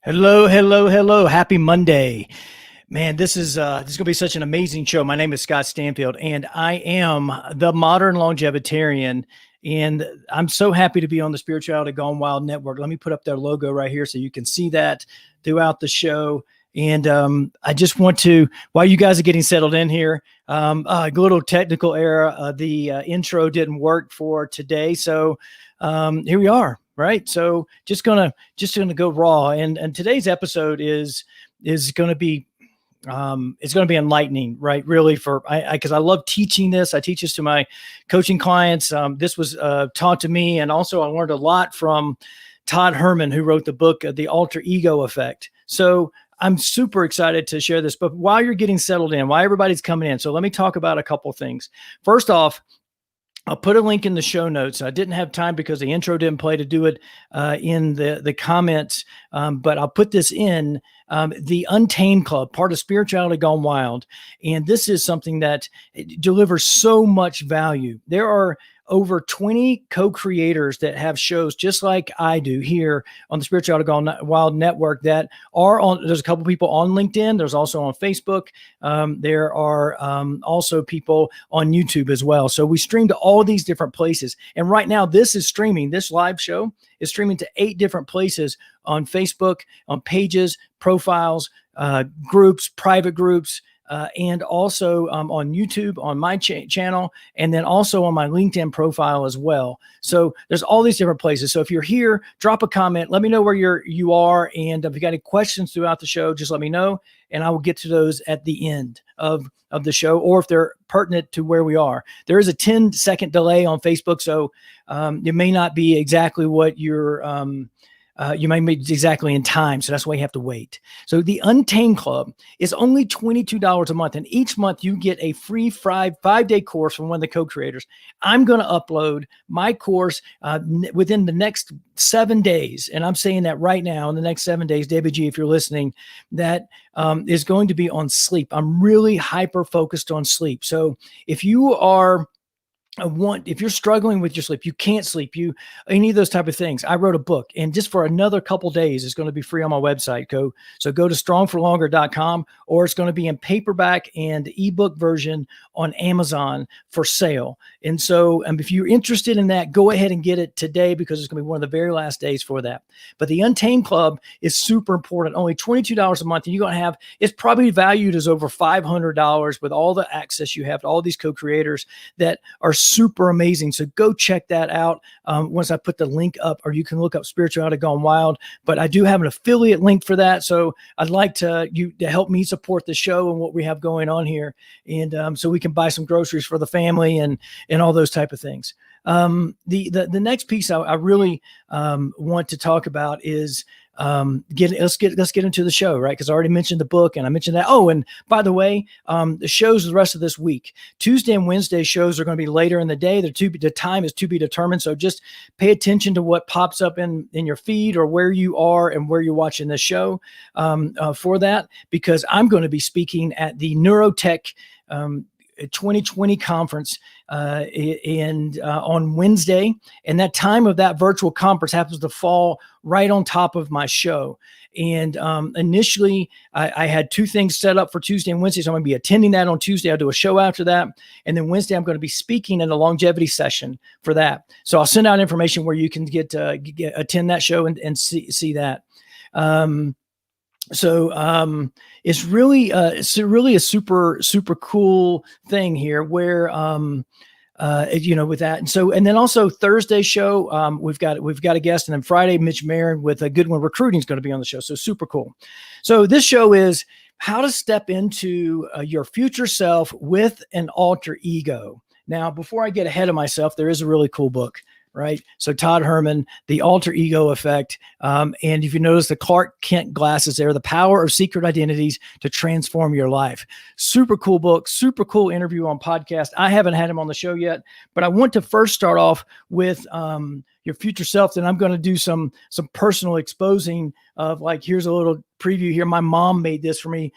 Hello, hello, hello. Happy Monday. Man, this is gonna be such an amazing show. My name is Scott Stanfield, and I am the Modern Longevitarian. And I'm so happy to be on the Spirituality Gone Wild Network. Let me put up their logo right here so you can see that throughout the show. And I just want to, while you guys are getting settled in here, a little technical error. The intro didn't work for today, so here we are. Right, so just gonna go raw, and today's episode is gonna be it's going to be enlightening, right? Really, for because I love teaching this. I teach this to my coaching clients. This was taught to me, and also I learned a lot from Todd Herman, who wrote the book, The Alter Ego Effect. So I'm super excited to share this. But while you're getting settled in, while everybody's coming in, so let me talk about a couple things. First off, I'll put a link in the show notes. I didn't have time because the intro didn't play to do it in the comments, but I'll put this in the Untamed Club, part of Spirituality Gone Wild. And this is something that delivers so much value. There are over 20 co-creators that have shows just like I do here on the Spirituality Gone Wild Network that are on. There's a couple people on LinkedIn. There's also on Facebook. There are also people on YouTube as well. So we stream to all these different places. And right now this is streaming. This live show is streaming to 8 different places on Facebook, on pages, profiles, groups, private groups, and also on YouTube, on my channel, and then also on my LinkedIn profile as well. So there's all these different places. So if you're here, drop a comment. Let me know where you are. And if you got any questions throughout the show, just let me know, and I will get to those at the end of the show, or if they're pertinent to where we are. There is a 10-second delay on Facebook, so it may not be exactly what you might be exactly in time. So that's why you have to wait. So the Untamed Club is only $22 a month. And each month you get a free 5-day course from one of the co-creators. I'm going to upload my course within the next 7 days. And I'm saying that right now, in the next 7 days, Debbie G, if you're listening, that is going to be on sleep. I'm really hyper focused on sleep. So if you are if you're struggling with your sleep, you can't sleep, any of those type of things, I wrote a book, and just for another couple days, it's going to be free on my website. Go to strongforlonger.com, or it's going to be in paperback and ebook version on Amazon for sale. And so if you're interested in that, go ahead and get it today, because it's going to be one of the very last days for that. But the Untamed Club is super important. Only $22 a month, and you're going to have, it's probably valued as over $500 with all the access you have to all these co-creators that are super amazing. So go check that out once I put the link up, or you can look up Spirituality Gone Wild. But I do have an affiliate link for that. So I'd like you to help me support the show and what we have going on here. And so we can buy some groceries for the family and all those type of things. The next piece I really want to talk about is let's get into the show, right? Because I already mentioned the book, and I mentioned that. Oh, and by the way, the shows the rest of this week, Tuesday and Wednesday shows are going to be later in the day. The time is to be determined. So just pay attention to what pops up in your feed, or where you are and where you're watching the show for that, because I'm going to be speaking at the Neurotech 2020 conference on Wednesday, and that time of that virtual conference happens to fall right on top of my show. And initially I had 2 things set up for Tuesday and Wednesday, so I'm going to be attending that on Tuesday. I'll do a show after that, and then Wednesday I'm going to be speaking in a longevity session for that. So I'll send out information where you can attend that show and see that. So it's really a super cool thing here, where with that. And then also Thursday show, we've got a guest, and then Friday, Mitch Marin with a Good One Recruiting is going to be on the show. So super cool. So this show is how to step into your future self with an alter ego. Now, before I get ahead of myself, there is a really cool book, right? So Todd Herman, The Alter Ego Effect. And if you notice the Clark Kent glasses there, The Power of Secret Identities to Transform Your Life. Super cool book, super cool interview on podcast. I haven't had him on the show yet, but I want to first start off with your future self. Then I'm going to do some personal exposing of, like, here's a little preview here. My mom made this for me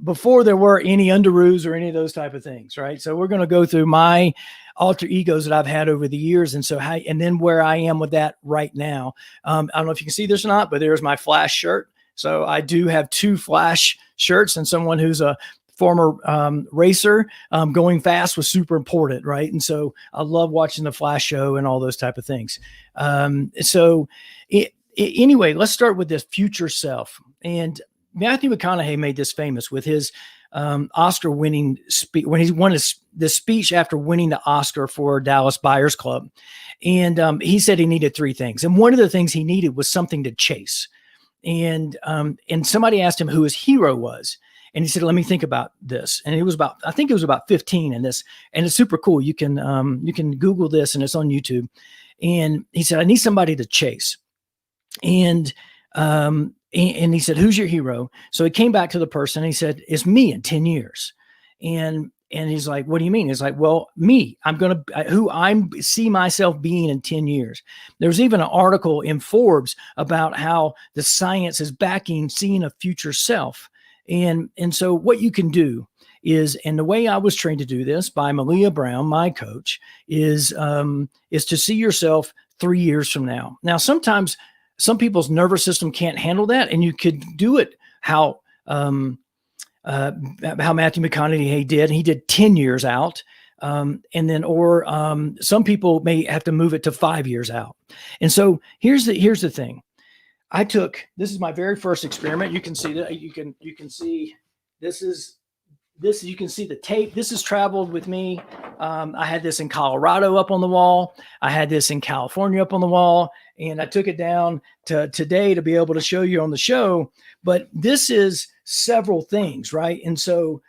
before there were any underoos or any of those type of things, right? So we're going to go through my alter egos that I've had over the years. And so and then where I am with that right now. I don't know if you can see this or not, but there's my Flash shirt. So I do have 2 Flash shirts, and someone who's a former racer, going fast was super important, right? And so I love watching the Flash show and all those type of things. Anyway, let's start with this future self. And Matthew McConaughey made this famous with his Oscar-winning speech when he won the speech after winning the Oscar for Dallas Buyers Club. And he said he needed 3 things. And one of the things he needed was something to chase. And somebody asked him who his hero was. And he said, let me think about this. And I think it was about 15 in this. And it's super cool. You can Google this, and it's on YouTube. And he said, I need somebody to chase. And he said, who's your hero? So he came back to the person and he said, it's me in 10 years. And he's like, what do you mean? He's like, well, me, who I see myself being in 10 years. There's even an article in Forbes about how the science is backing seeing a future self. And so what you can do is, and the way I was trained to do this by Malia Brown, my coach, is to see yourself 3 years from now. Now, sometimes some people's nervous system can't handle that, and you could do it how Matthew McConaughey did. He did 10 years out. Some people may have to move it to 5 years out. And so here's the thing. This is my very first experiment. You can see that you can see you can see the tape. This has traveled with me. I had this in Colorado up on the wall. I had this in California up on the wall, and I took it down to today to be able to show you on the show. But this is several things, right? And so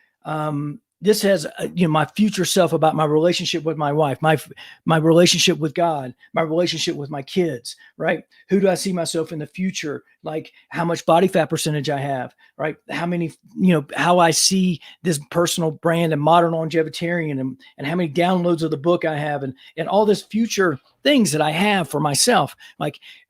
this has my future self about my relationship with my wife, my relationship with God, my relationship with my kids, right? Who do I see myself in the future? Like how much body fat percentage I have, right? How many, how I see this personal brand and Modern Longevitarian, and how many downloads of the book I have, and all this future things that I have for myself.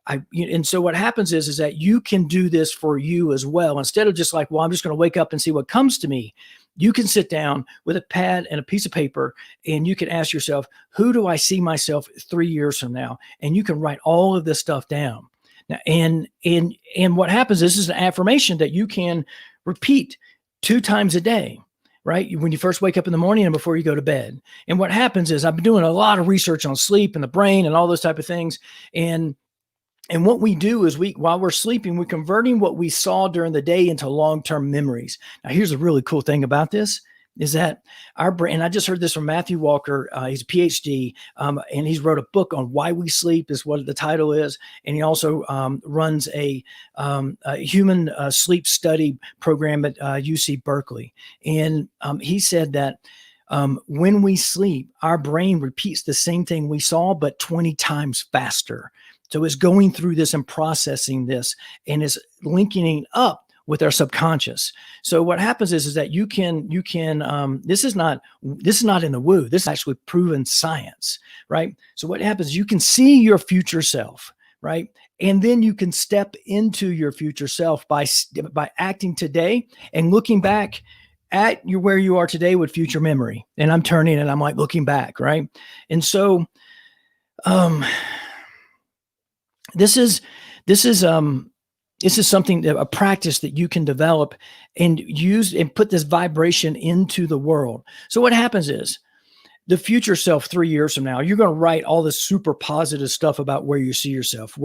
And so what happens is that you can do this for you as well. Instead of just like, well, I'm just going to wake up and see what comes to me. You can sit down with a pad and a piece of paper, and you can ask yourself, who do I see myself 3 years from now? And you can write all of this stuff down. Now, and what happens is, this is an affirmation that you can repeat 2 times a day, right? When you first wake up in the morning and before you go to bed. And what happens is, I've been doing a lot of research on sleep and the brain and all those type of things. And what we do is while we're sleeping, we're converting what we saw during the day into long-term memories. Now, here's a really cool thing about this is that our brain, and I just heard this from Matthew Walker. He's a PhD, and he's wrote a book on why we sleep is what the title is. And he also runs a human sleep study program at UC Berkeley. And he said that when we sleep, our brain repeats the same thing we saw, but 20 times faster. So it's going through this and processing this, and it's linking up with our subconscious. So what happens is that you can this is not in the woo. This is actually proven science, right? So what happens, you can see your future self, right? And then you can step into your future self by acting today and looking back at where you are today with future memory. And I'm turning and I'm like looking back, right? And so this is something, a practice that you can develop and use and put this vibration into the world. So what happens is, the future self 3 years from now, you're going to write all this super positive stuff about where you see yourself,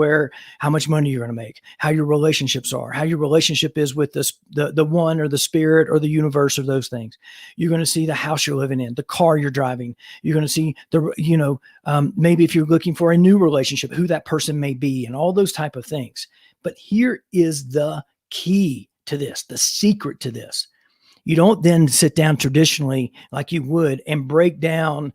how much money you're going to make, how your relationships are, how your relationship is with the one or the spirit or the universe or those things. You're going to see the house you're living in, the car you're driving. You're going to see maybe if you're looking for a new relationship, who that person may be, and all those type of things. But here is the key to this, the secret to this. You don't then sit down traditionally like you would and break it down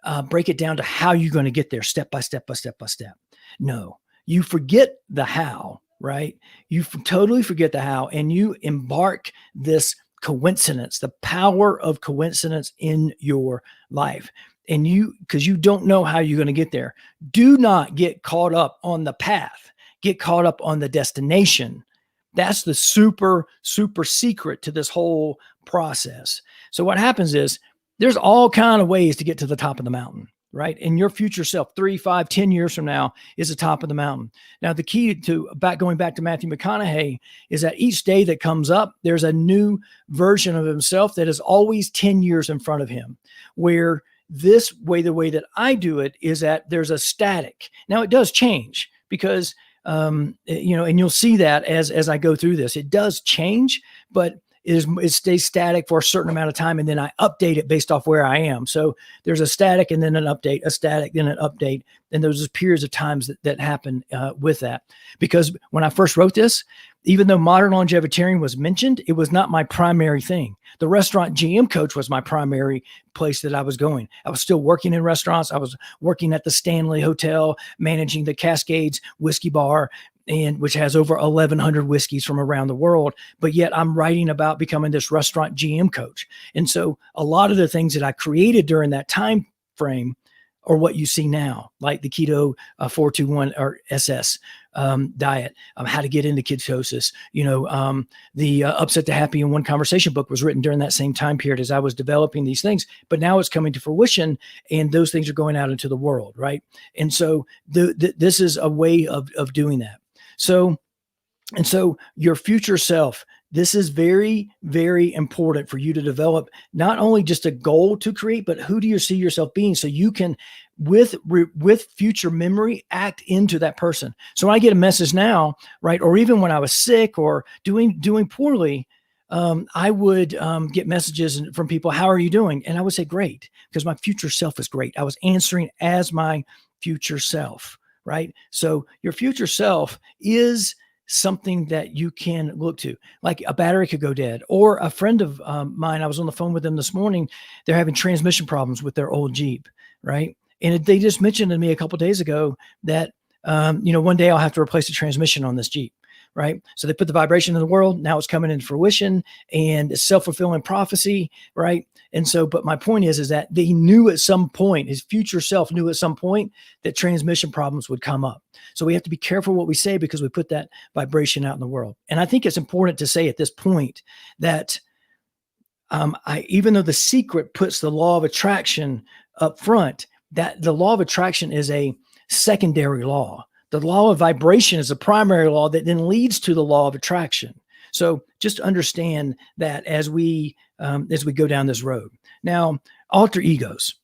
to how you're going to get there step by step by step by step. No, you forget the how, right? You totally forget the how, and you embark this coincidence, the power of coincidence in your life. And because you don't know how you're going to get there. Do not get caught up on the path. Get caught up on the destination. That's the super, super secret to this whole process. So what happens is there's all kind of ways to get to the top of the mountain, right? And your future self, 3, 5, 10 years from now, is the top of the mountain. Now, the key to going back to Matthew McConaughey is that each day that comes up, there's a new version of himself that is always 10 years in front of him, where this way, the way that I do it is that there's a static. Now, it does change because, and you'll see that as I go through this, it does change, but it stays static for a certain amount of time, and then I update it based off where I am. So there's a static and then an update, a static, then an update. And there's periods of times that happen with that. Because when I first wrote this, even though Modern Longevitarian was mentioned, it was not my primary thing. The restaurant GM coach was my primary place that I was going. I was still working in restaurants. I was working at the Stanley Hotel, managing the Cascades Whiskey Bar, and which has over 1,100 whiskeys from around the world. But yet I'm writing about becoming this restaurant GM coach. And so a lot of the things that I created during that time frame are what you see now, like the keto 421 or SS diet, how to get into ketosis. The Upset to Happy in One Conversation book was written during that same time period as I was developing these things, but now it's coming to fruition and those things are going out into the world, right? And so this is a way of doing that. So your future self, this is very, very important for you to develop not only just a goal to create, but who do you see yourself being? So you can, with future memory, act into that person. So when I get a message now, right, or even when I was sick or doing poorly, I would get messages from people, how are you doing? And I would say, great, because my future self is great. I was answering as my future self, right? So your future self is something that you can look to, like a battery could go dead. Or a friend of mine, I was on the phone with them this morning, they're having transmission problems with their old Jeep, right? And they just mentioned to me a couple of days ago that, one day I'll have to replace the transmission on this Jeep, right? So they put the vibration in the world. Now it's coming into fruition and it's self-fulfilling prophecy, right? And so, but my point is that they knew at some point, his future self knew at some point that transmission problems would come up. So we have to be careful what we say because we put that vibration out in the world. And I think it's important to say at this point that even though The Secret puts the law of attraction up front, that the law of attraction is a secondary law. The law of vibration is a primary law that then leads to the law of attraction. So just understand that as we go down this road. Now, alter egos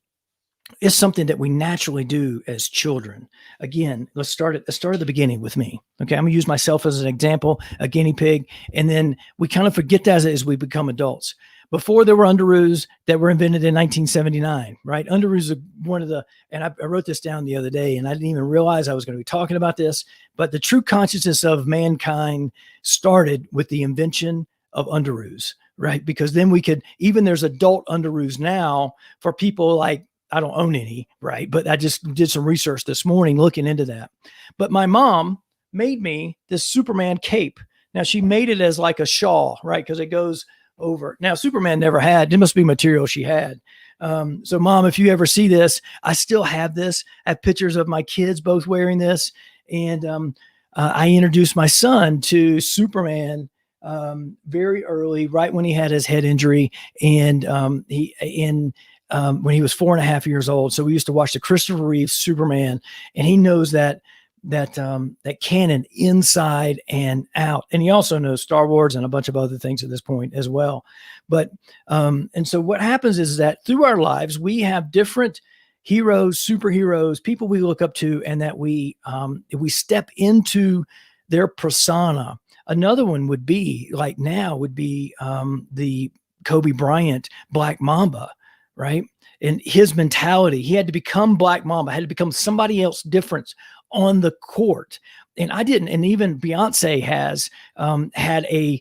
is something that we naturally do as children. Again, let's start at the beginning with me. Okay, I'm gonna use myself as an example, a guinea pig, and then we kind of forget that as we become adults. Before there were underoos that were invented in 1979, right? Underoos are one of the, and I wrote this down the other day and I didn't even realize I was going to be talking about this, but the true consciousness of mankind started with the invention of underoos, right? Because then we could, even there's adult underoos now for people like, I don't own any, right? But I just did some research this morning looking into that. But my mom made me this Superman cape. Now she made it as like a shawl, right? Because it goes over. Now, Superman never had, it must be material she had. So Mom, if you ever see this, I still have this. I have pictures of my kids both wearing this. And I introduced my son to Superman very early, right when he had his head injury. And when he was 4.5 years old. So we used to watch the Christopher Reeve Superman, and he knows that canon inside and out. And he also knows Star Wars and a bunch of other things at this point as well. But, and so what happens is that through our lives, we have different heroes, superheroes, people we look up to, and that we step into their persona. Another one would be the Kobe Bryant, Black Mamba, right? And his mentality, he had to become Black Mamba, had to become somebody else different on the court. And I didn't, and even Beyonce has had a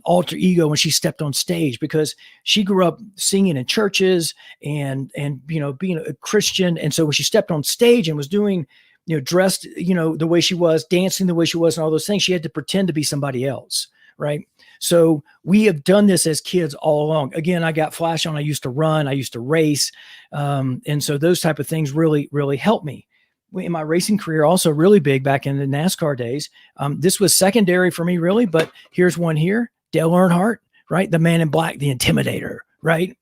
alter ego when she stepped on stage, because she grew up singing in churches and being a Christian. And so when she stepped on stage and was doing, dressed, the way she was, dancing the way she was and all those things, she had to pretend to be somebody else, right? So we have done this as kids all along. Again, I got flash on. I used to run. I used to race. And so those type of things really, really helped me. in my racing career, also really big back in the NASCAR days. This was secondary for me, really, but here's one here, Dale Earnhardt, right? The man in black, the Intimidator, right?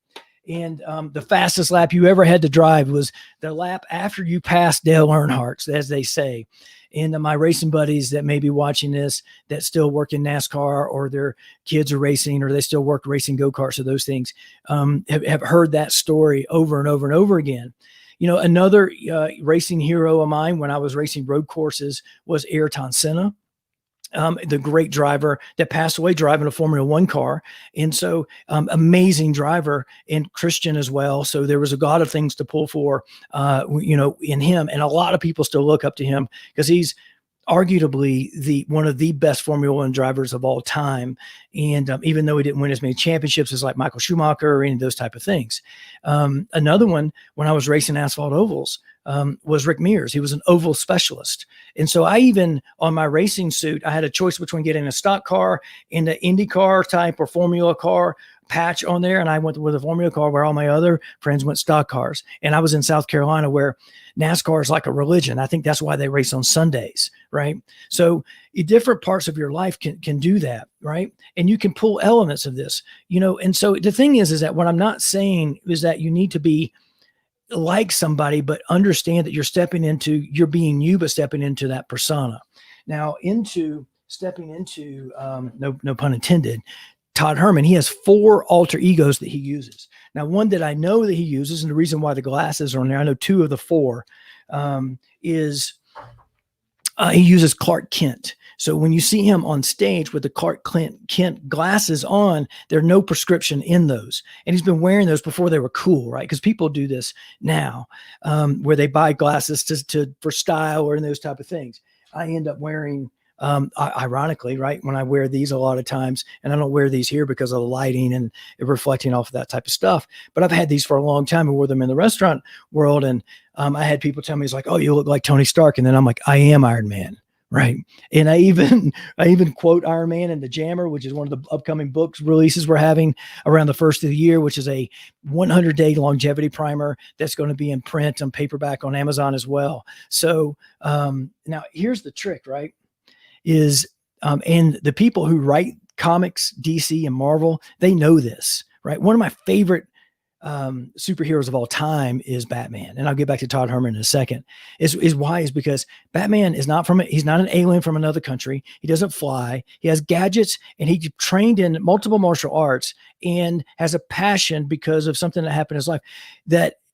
And the fastest lap you ever had to drive was the lap after you passed Dale Earnhardt, as they say. And my racing buddies that may be watching this that still work in NASCAR, or their kids are racing, or they still work racing go-karts or those things, have heard that story over and over and over again. Another racing hero of mine when I was racing road courses was Ayrton Senna. The great driver that passed away driving a Formula One car. And so amazing driver, and Christian as well. So there was a lot of things to pull for, in him. And a lot of people still look up to him because he's arguably one of the best Formula One drivers of all time. And even though he didn't win as many championships as like Michael Schumacher or any of those type of things. Another one, when I was racing asphalt ovals, was Rick Mears. He was an oval specialist. And so I even, on my racing suit, I had a choice between getting a stock car and an Indy car type or Formula car patch on there. And I went with a Formula car where all my other friends went stock cars. And I was in South Carolina where NASCAR is like a religion. I think that's why they race on Sundays, right? So different parts of your life can do that, right? And you can pull elements of this, and so the thing is that what I'm not saying is that you need to be like somebody, but understand that you're being you, but stepping into that persona. Now stepping into, no pun intended, Todd Herman, he has 4 alter egos that he uses. Now, one that I know that he uses, and the reason why the glasses are on there, I know 2 of the 4, is he uses Clark Kent. So when you see him on stage with the Clark Kent glasses on, there are no prescription in those. And he's been wearing those before they were cool, right? Because people do this now, where they buy glasses for style or in those type of things. I end up wearing, ironically, right, when I wear these a lot of times, and I don't wear these here because of the lighting and it reflecting off of that type of stuff, but I've had these for a long time and wore them in the restaurant world. And I had people tell me, it's like, oh, you look like Tony Stark. And then I'm like, I am Iron Man. Right. And I even quote Iron Man in the Jammer, which is one of the upcoming books releases we're having around the first of the year, which is a 100-day longevity primer that's going to be in print and paperback on Amazon as well. So now here's the trick, right? And the people who write comics, DC and Marvel, they know this, right? One of my favorite superheroes of all time is Batman. And I'll get back to Todd Herman in a second. Is because Batman is he's not an alien from another country. He doesn't fly. He has gadgets, and he trained in multiple martial arts and has a passion because of something that happened in his life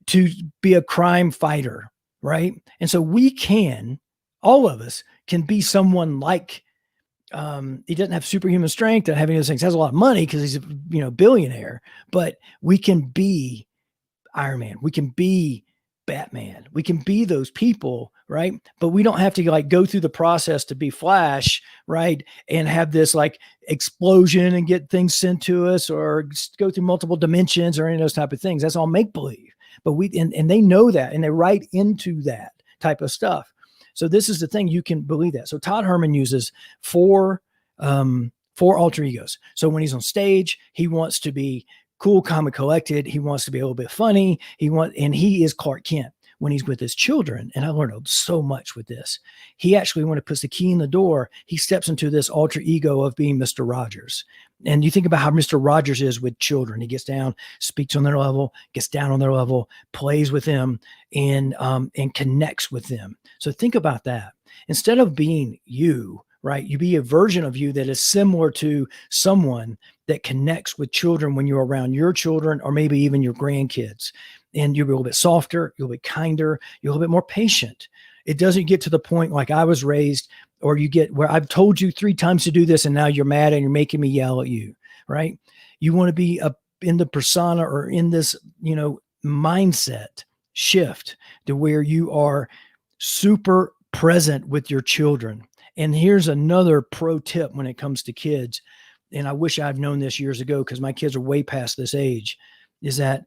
to be a crime fighter. Right. And so all of us can be someone like, he doesn't have superhuman strength and having those things. He has a lot of money because he's a billionaire, but we can be Iron Man. We can be Batman. We can be those people, right? But we don't have to go through the process to be Flash, right? And have this explosion and get things sent to us, or go through multiple dimensions or any of those type of things. That's all make believe. But and they know that, and they write into that type of stuff. So this is the thing, you can believe that. So Todd Herman uses 4 alter egos. So when he's on stage, he wants to be cool, calm, and collected. He wants to be a little bit funny. And he is Clark Kent. When he's with his children, and I learned so much with this, he actually, when it puts the key in the door, he steps into this alter ego of being Mr. Rogers. And you think about how Mr. Rogers is with children. He gets down, speaks on their level, gets down on their level, plays with them, and connects with them. So think about that. Instead of being you, right, you be a version of you that is similar to someone that connects with children when you're around your children, or maybe even your grandkids. And you'll be a little bit softer, you'll be kinder, you're a little bit more patient. It doesn't get to the point like I was raised, or you get where I've told you 3 times to do this and now you're mad and you're making me yell at you, right? You want to be in the persona, or in this, mindset shift to where you are super present with your children. And here's another pro tip when it comes to kids. And I wish I'd known this years ago, because my kids are way past this age, is that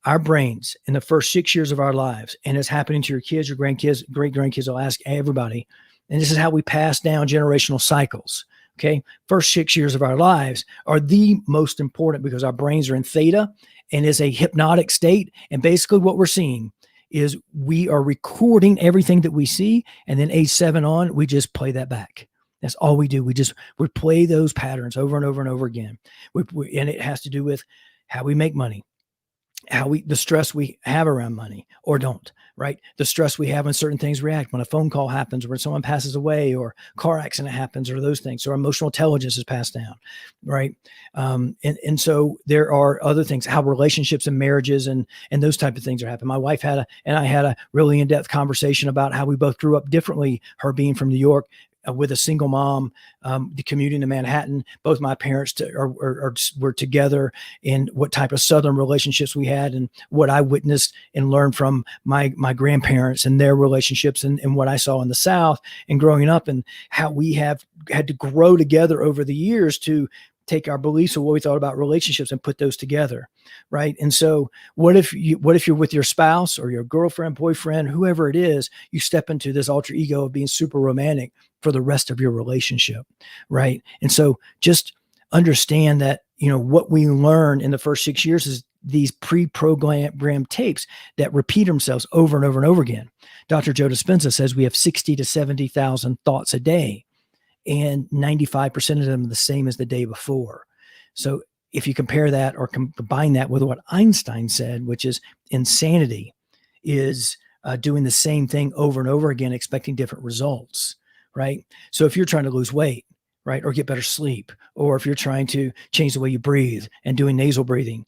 our brains in the first 6 years of our lives, and it's happening to your kids, your grandkids, great grandkids, I'll ask everybody. And this is how we pass down generational cycles. Okay. First 6 years of our lives are the most important, because our brains are in theta and is a hypnotic state. And basically what we're seeing is we are recording everything that we see. And then age 7 on, we just play that back. That's all we do. We play those patterns over and over and over again. And it has to do with how we make money, the stress we have around money or don't, right? The stress we have when certain things react, when a phone call happens, or when someone passes away, or car accident happens, or those things. So our emotional intelligence is passed down, right? And so there are other things, how relationships and marriages and those type of things are happening. My wife and I had a really in-depth conversation about how we both grew up differently, her being from New York, with a single mom, commuting to Manhattan. Both my parents were together, in what type of Southern relationships we had, and what I witnessed and learned from my grandparents and their relationships, and what I saw in the South and growing up, and how we have had to grow together over the years to take our beliefs of what we thought about relationships and put those together. Right. And so what if you're with your spouse or your girlfriend, boyfriend, whoever it is, you step into this alter ego of being super romantic for the rest of your relationship. Right. And so just understand that, what we learn in the first 6 years is these pre-programmed tapes that repeat themselves over and over and over again. Dr. Joe Dispenza says we have 60 to 70,000 thoughts a day, and 95% of them are the same as the day before. So if you compare that or combine that with what Einstein said, which is insanity is doing the same thing over and over again, expecting different results, right? So if you're trying to lose weight, right, or get better sleep, or if you're trying to change the way you breathe and doing nasal breathing,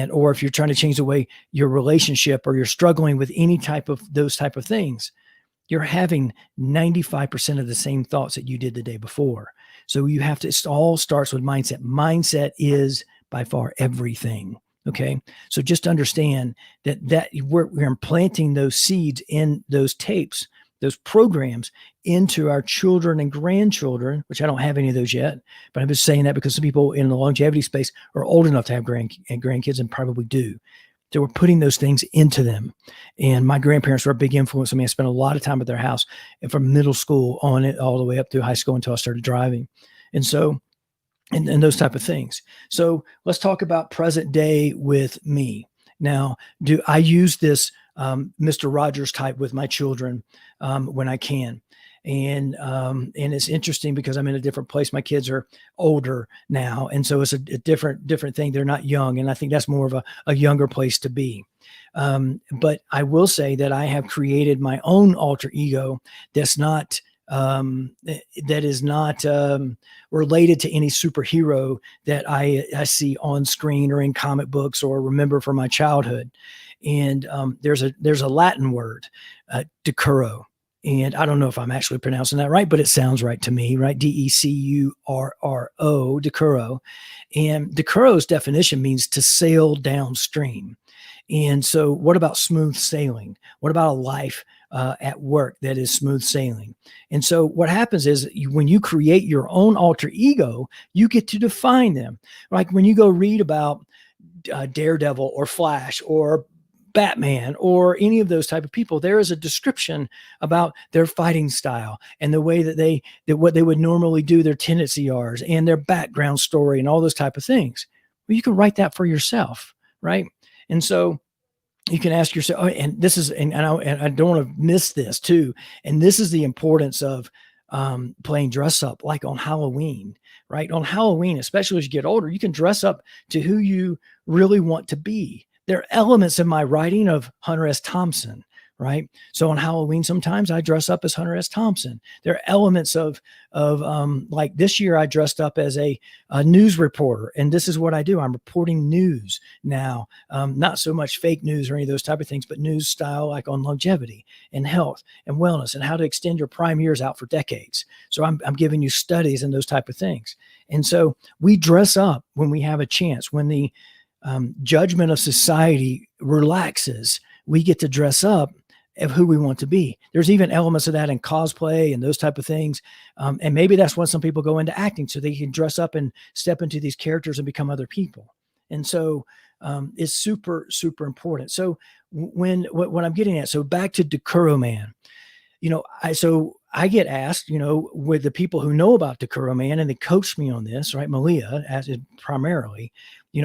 or if you're trying to change the way your relationship, or you're struggling with any type of those type of things, you're having 95% of the same thoughts that you did the day before. So you have to, it all starts with mindset. Mindset is by far everything. Okay. So just understand that we're implanting those seeds in those tapes, those programs, into our children and grandchildren, which I don't have any of those yet, but I'm just saying that because some people in the longevity space are old enough to have grandkids and probably do. So we're putting those things into them. And my grandparents were a big influence on me. I spent a lot of time at their house, and from middle school on it all the way up through high school until I started driving. And so, and those type of things. So let's talk about present day with me. Now, do I use this Mr. Rogers type with my children when I can? And it's interesting because I'm in a different place. My kids are older now. And so it's a different thing. They're not young. And I think that's more of a younger place to be. But I will say that I have created my own alter ego that's not, that is not related to any superhero that I see on screen or in comic books or remember from my childhood. And there's a Latin word, decuro. And I don't know if I'm actually pronouncing that right, but it sounds right to me, right? Decurro, decuro. And decuro's definition means to sail downstream. And so what about smooth sailing? What about a life at work that is smooth sailing? And so what happens is when you create your own alter ego, you get to define them. Like when you go read about Daredevil or Flash or Batman or any of those type of people, there is a description about their fighting style and the way that what they would normally do, their tendency are, and their background story and all those type of things. Well, you can write that for yourself, right? And so you can ask yourself, oh, and this is, and I don't want to miss this too. And this is the importance of playing dress up, like on Halloween, right? On Halloween, especially as you get older, you can dress up to who you really want to be. There are elements in my writing of Hunter S. Thompson, right? So on Halloween, sometimes I dress up as Hunter S. Thompson. There are elements of like this year, I dressed up as a news reporter, and this is what I do. I'm reporting news now, not so much fake news or any of those type of things, but news style, like on longevity and health and wellness and how to extend your prime years out for decades. So I'm giving you studies and those type of things. And so we dress up when we have a chance, when the judgment of society relaxes, we get to dress up of who we want to be. There's even elements of that in cosplay and those type of things. And maybe that's when some people go into acting, so they can dress up and step into these characters and become other people. And so it's super, super important. So what I'm getting at, so back to Decuro Man, I get asked, with the people who know about Decuro Man, and they coached me on this, right? Malia, as primarily,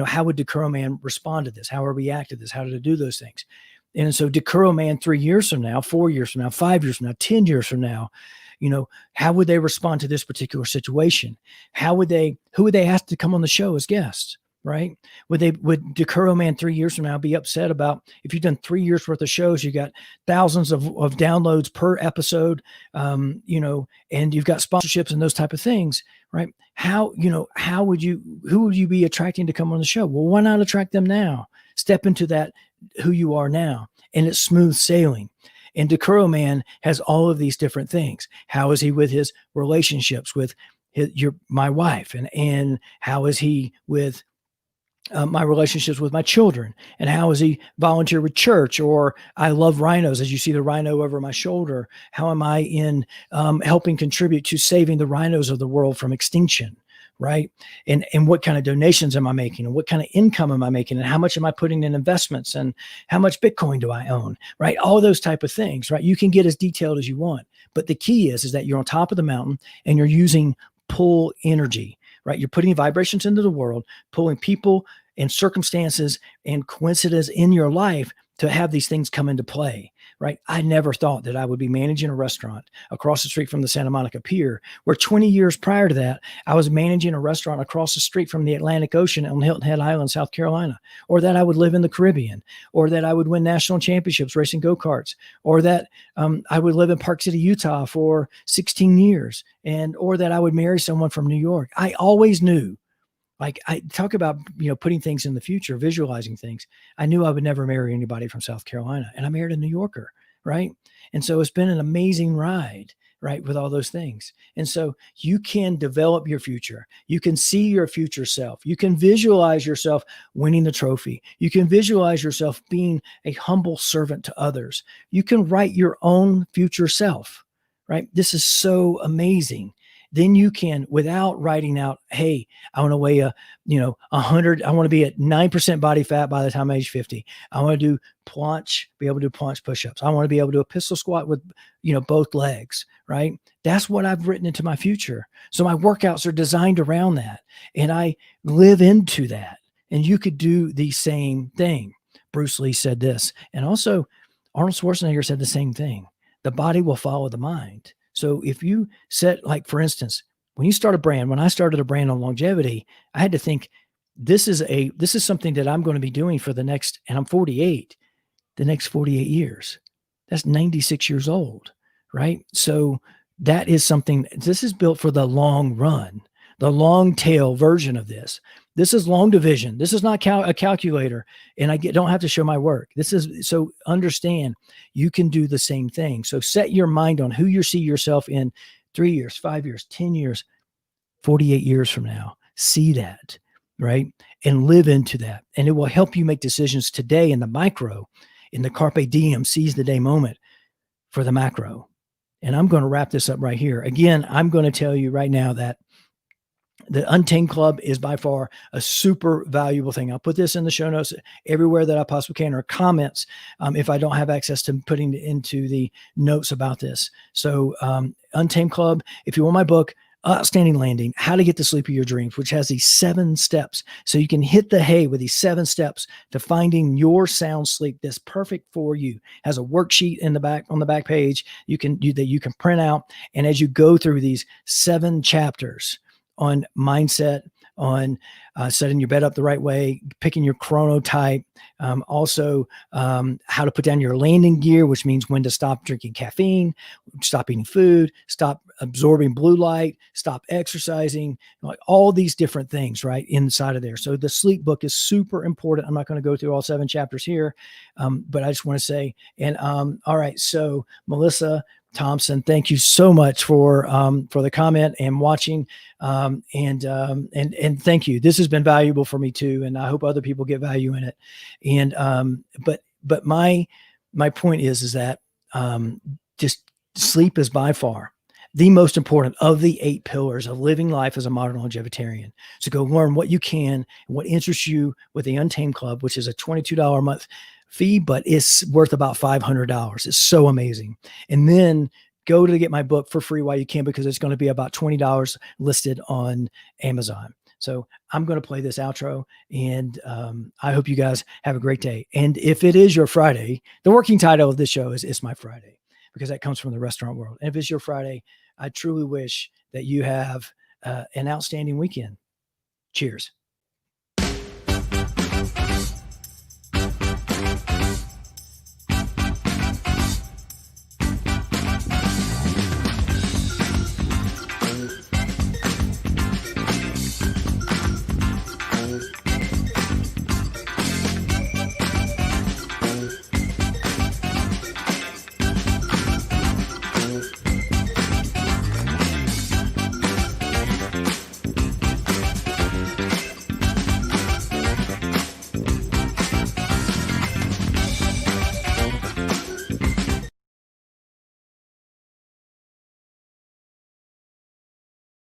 how would Decuro Man respond to this? How would he react to this? How did it do those things? And so Decuro Man 3 years from now, 4 years from now, 5 years from now, 10 years from now, how would they respond to this particular situation? Who would they ask to come on the show as guests? Right? Would Decuro Man 3 years from now be upset about if you've done 3 years worth of shows, you got thousands of downloads per episode, and you've got sponsorships and those type of things, right? Who would you be attracting to come on the show? Well, why not attract them now? Step into that, who you are now, and it's smooth sailing. And Decuro Man has all of these different things. How is he with his relationships with my wife, and how is he with my relationships with my children, and how is he volunteer with church? Or I love rhinos, as you see the rhino over my shoulder. How am I in helping contribute to saving the rhinos of the world from extinction? Right. And what kind of donations am I making, and what kind of income am I making, and how much am I putting in investments, and how much Bitcoin do I own? Right. All those type of things. Right. You can get as detailed as you want, but the key is that you're on top of the mountain and you're using pull energy. Right. You're putting vibrations into the world, pulling people and circumstances and coincidence in your life to have these things come into play. Right. I never thought that I would be managing a restaurant across the street from the Santa Monica Pier, where 20 years prior to that, I was managing a restaurant across the street from the Atlantic Ocean on Hilton Head Island, South Carolina, or that I would live in the Caribbean, or that I would win national championships racing go-karts, or that I would live in Park City, Utah for 16 years, or that I would marry someone from New York. I always knew. Like, I talk about, putting things in the future, visualizing things. I knew I would never marry anybody from South Carolina, and I married a New Yorker. Right. And so it's been an amazing ride, right, with all those things. And so you can develop your future. You can see your future self. You can visualize yourself winning the trophy. You can visualize yourself being a humble servant to others. You can write your own future self. Right. This is so amazing. Then you can, without writing out, hey, I want to weigh 100. I want to be at 9% body fat by the time I'm age 50. I want to be able to do planche push-ups. I want to be able to do a pistol squat with, both legs, right? That's what I've written into my future. So my workouts are designed around that, and I live into that. And you could do the same thing. Bruce Lee said this, and also Arnold Schwarzenegger said the same thing. The body will follow the mind. So if you set, like, for instance, when I started a brand on longevity, I had to think, this is something that I'm going to be doing for the next, and I'm 48, the next 48 years. That's 96 years old, right? So that is something, this is built for the long run, the long tail version of this. This is long division. This is not a calculator, and I don't have to show my work. So understand, you can do the same thing. So set your mind on who you see yourself in 3 years, 5 years, 10 years, 48 years from now. See that, right? And live into that. And it will help you make decisions today in the micro, in the carpe diem, seize the day moment, for the macro. And I'm going to wrap this up right here. Again, I'm going to tell you right now that the Untamed Club is by far a super valuable thing. I'll put this in the show notes everywhere that I possibly can, or comments if I don't have access to putting into the notes about this. So Untamed Club, if you want my book, Outstanding Landing, How to Get the Sleep of Your Dreams, which has these 7 steps. So you can hit the hay with these 7 steps to finding your sound sleep that's perfect for you. Has a worksheet in the back, on the back page that you can print out. And as you go through these 7 chapters on mindset, on setting your bed up the right way, picking your chronotype, also how to put down your landing gear, which means when to stop drinking caffeine, stop eating food, stop absorbing blue light, stop exercising, like all these different things right inside of there. So the sleep book is super important. I'm not going to go through all 7 chapters here, but I just want to say, and all right, so Melissa Thompson, thank you so much for the comment and watching, and thank you. This has been valuable for me too, and I hope other people get value in it. And but my point is that just sleep is by far the most important of the 8 pillars of living life as a modern longevitarian. So go learn what you can and what interests you with the Untamed Club, which is a $22 a month fee, but it's worth about $500. It's so amazing. And then go to get my book for free while you can, because it's going to be about $20 listed on Amazon. So I'm going to play this outro, and I hope you guys have a great day. And if it is your Friday, the working title of this show is It's My Friday, because that comes from the restaurant world. And if it's your Friday, I truly wish that you have an outstanding weekend. Cheers.